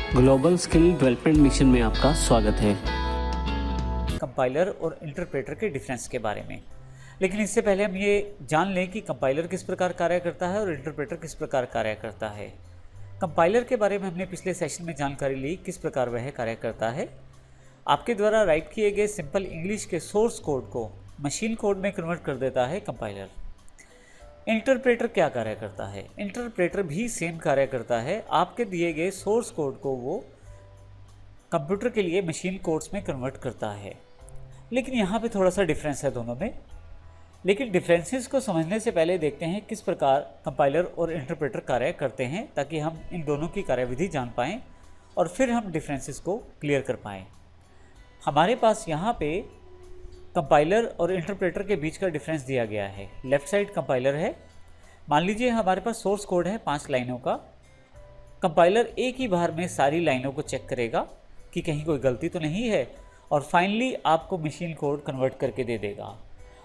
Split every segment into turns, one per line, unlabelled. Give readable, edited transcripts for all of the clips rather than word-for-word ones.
Global skill development mission में आपका स्वागत है।
कंपाइलर और इंटरप्रेटर के डिफरेंस के बारे में। लेकिन इससे पहले हम ये जान लें कि कंपाइलर किस प्रकार कार्य करता है और इंटरप्रेटर किस प्रकार कार्य करता है। कंपाइलर के बारे में हमने पिछले सेशन में जानकारी ली किस प्रकार वह कार्य करता है। आपके द्वारा राइट किए गए सिंपल इंग्लिश के सोर्स कोड को मशीन कोड में कन्वर्ट कर देता है कंपाइलर। इंटरप्रेटर क्या कार्य करता है? इंटरप्रेटर भी सेम कार्य करता है। आपके दिए गए सोर्स कोड को वो कंप्यूटर के लिए मशीन कोड्स में कन्वर्ट करता है। लेकिन यहाँ पे थोड़ा सा डिफरेंस है दोनों में। लेकिन डिफरेंसेस को समझने से पहले देखते हैं किस प्रकार कंपाइलर और इंटरप्रेटर कार्य करते हैं, ताकि हम इन दोनों की कार्यविधि जान पाएँ और फिर हम डिफरेंसेस को क्लियर कर पाएँ। हमारे पास यहाँ पे कंपाइलर और इंटरप्रेटर के बीच का डिफरेंस दिया गया है। लेफ्ट साइड कंपाइलर है। मान लीजिए हमारे पास सोर्स कोड है 5 लाइनों का। कंपाइलर एक ही बार में सारी लाइनों को चेक करेगा कि कहीं कोई गलती तो नहीं है और फाइनली आपको मशीन कोड कन्वर्ट करके दे देगा,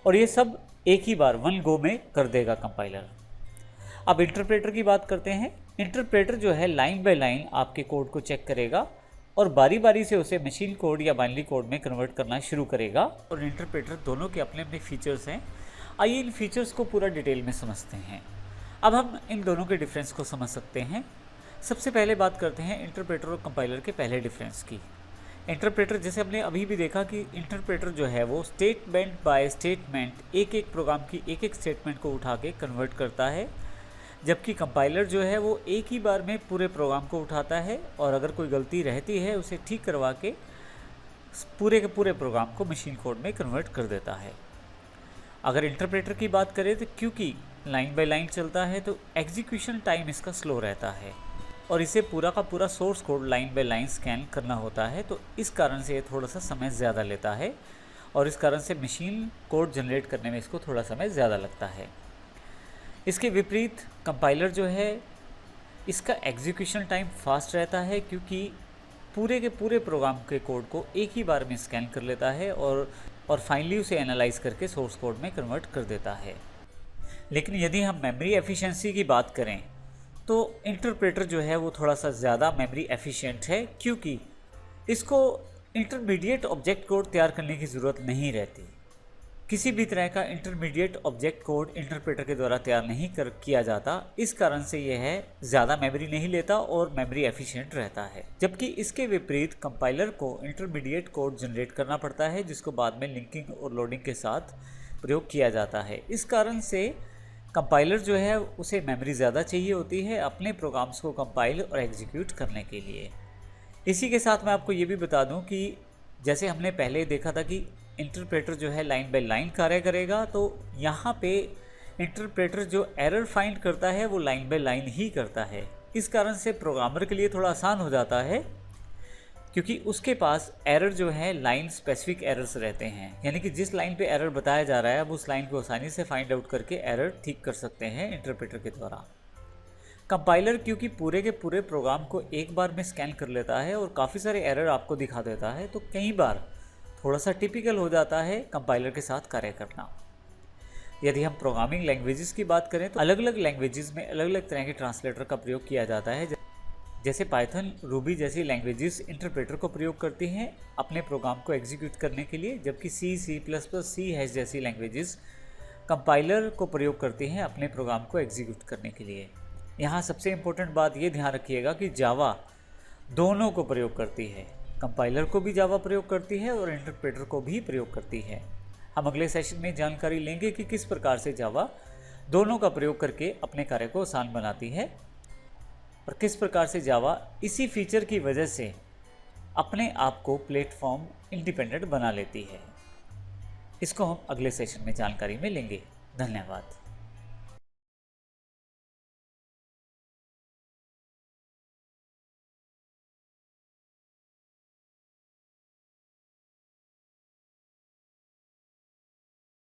और ये सब एक ही बार वन गो में कर देगा कंपाइलर। अब इंटरप्रेटर की बात करते हैं। इंटरप्रेटर जो है लाइन बाय लाइन आपके कोड को चेक करेगा और बारी बारी से उसे मशीन कोड या बाइनरी कोड में कन्वर्ट करना शुरू करेगा। और इंटरप्रेटर दोनों के अपने अपने फीचर्स हैं। आइए इन फीचर्स को पूरा डिटेल में समझते हैं। अब हम इन दोनों के डिफरेंस को समझ सकते हैं। सबसे पहले बात करते हैं इंटरप्रेटर और कंपाइलर के पहले डिफरेंस की। इंटरप्रेटर, जैसे हमने अभी भी देखा कि इंटरप्रेटर जो है वो स्टेटमेंट बाय स्टेटमेंट एक एक प्रोग्राम की एक एक स्टेटमेंट को उठा के कन्वर्ट करता है, जबकि कंपाइलर जो है वो एक ही बार में पूरे प्रोग्राम को उठाता है और अगर कोई गलती रहती है उसे ठीक करवा के पूरे के पूरे प्रोग्राम को मशीन कोड में कन्वर्ट कर देता है। अगर इंटरप्रेटर की बात करें तो क्योंकि लाइन बाय लाइन चलता है तो एग्जीक्यूशन टाइम इसका स्लो रहता है और इसे पूरा का पूरा source code line by line scan करना होता है, तो इस कारण से ये थोड़ा सा समय ज़्यादा लेता है और इस कारण से मशीन कोड जनरेट करने में इसको थोड़ा समय ज़्यादा लगता है। इसके विपरीत कंपाइलर जो है इसका एग्जीक्यूशन टाइम फास्ट रहता है, क्योंकि पूरे के पूरे प्रोग्राम के कोड को एक ही बार में स्कैन कर लेता है और फाइनली उसे एनालाइज करके सोर्स कोड में कन्वर्ट कर देता है। लेकिन यदि हम मेमोरी एफिशिएंसी की बात करें तो इंटरप्रेटर जो है वो थोड़ा सा ज़्यादा मेमोरी एफिशिएंट है, क्योंकि इसको इंटरमीडिएट ऑब्जेक्ट कोड तैयार करने की ज़रूरत नहीं रहती। किसी भी तरह का इंटरमीडिएट ऑब्जेक्ट कोड इंटरप्रेटर के द्वारा तैयार नहीं किया जाता। इस कारण से यह ज़्यादा मेमोरी नहीं लेता और मेमोरी एफिशिएंट रहता है। जबकि इसके विपरीत कंपाइलर को इंटरमीडिएट कोड जनरेट करना पड़ता है, जिसको बाद में लिंकिंग और लोडिंग के साथ प्रयोग किया जाता है। इस कारण से कंपाइलर जो है उसे मेमोरी ज़्यादा चाहिए होती है अपने प्रोग्राम्स को कंपाइल और एग्जीक्यूट करने के लिए। इसी के साथ मैं आपको ये भी बता दूं कि जैसे हमने पहले देखा था कि इंटरप्रेटर जो है लाइन बाय लाइन कार्य करेगा, तो यहाँ पे इंटरप्रेटर जो एरर फाइंड करता है वो लाइन बाय लाइन ही करता है। इस कारण से प्रोग्रामर के लिए थोड़ा आसान हो जाता है, क्योंकि उसके पास एरर जो है लाइन स्पेसिफिक एरर्स रहते हैं, यानी कि जिस लाइन पे एरर बताया जा रहा है अब उस लाइन को आसानी से फाइंड आउट करके एरर ठीक कर सकते हैं इंटरप्रेटर के द्वारा। कंपाइलर क्योंकि पूरे के पूरे प्रोग्राम को एक बार में स्कैन कर लेता है और काफ़ी सारे एरर आपको दिखा देता है, तो कई बार थोड़ा सा टिपिकल हो जाता है कंपाइलर के साथ कार्य करना। यदि हम प्रोग्रामिंग लैंग्वेजेस की बात करें तो अलग अलग लैंग्वेजेस में अलग अलग तरह के ट्रांसलेटर का प्रयोग किया जाता है। जैसे पाइथन, रूबी जैसी लैंग्वेजेस इंटरप्रेटर को प्रयोग करती हैं अपने प्रोग्राम को एग्जीक्यूट करने के लिए, जबकि C++, C# जैसी लैंग्वेजेस कंपाइलर को प्रयोग करती हैं अपने प्रोग्राम को एग्जीक्यूट करने के लिए। यहाँ सबसे इम्पोर्टेंट बात ये ध्यान रखिएगा कि जावा दोनों को प्रयोग करती है, कंपाइलर को भी जावा प्रयोग करती है और इंटरप्रेटर को भी प्रयोग करती है। हम अगले सेशन में जानकारी लेंगे कि किस प्रकार से जावा दोनों का प्रयोग करके अपने कार्य को आसान बनाती है और किस प्रकार से जावा इसी फीचर की वजह से अपने आप को प्लेटफॉर्म इंडिपेंडेंट बना लेती है। इसको हम अगले सेशन में जानकारी में लेंगे। धन्यवाद।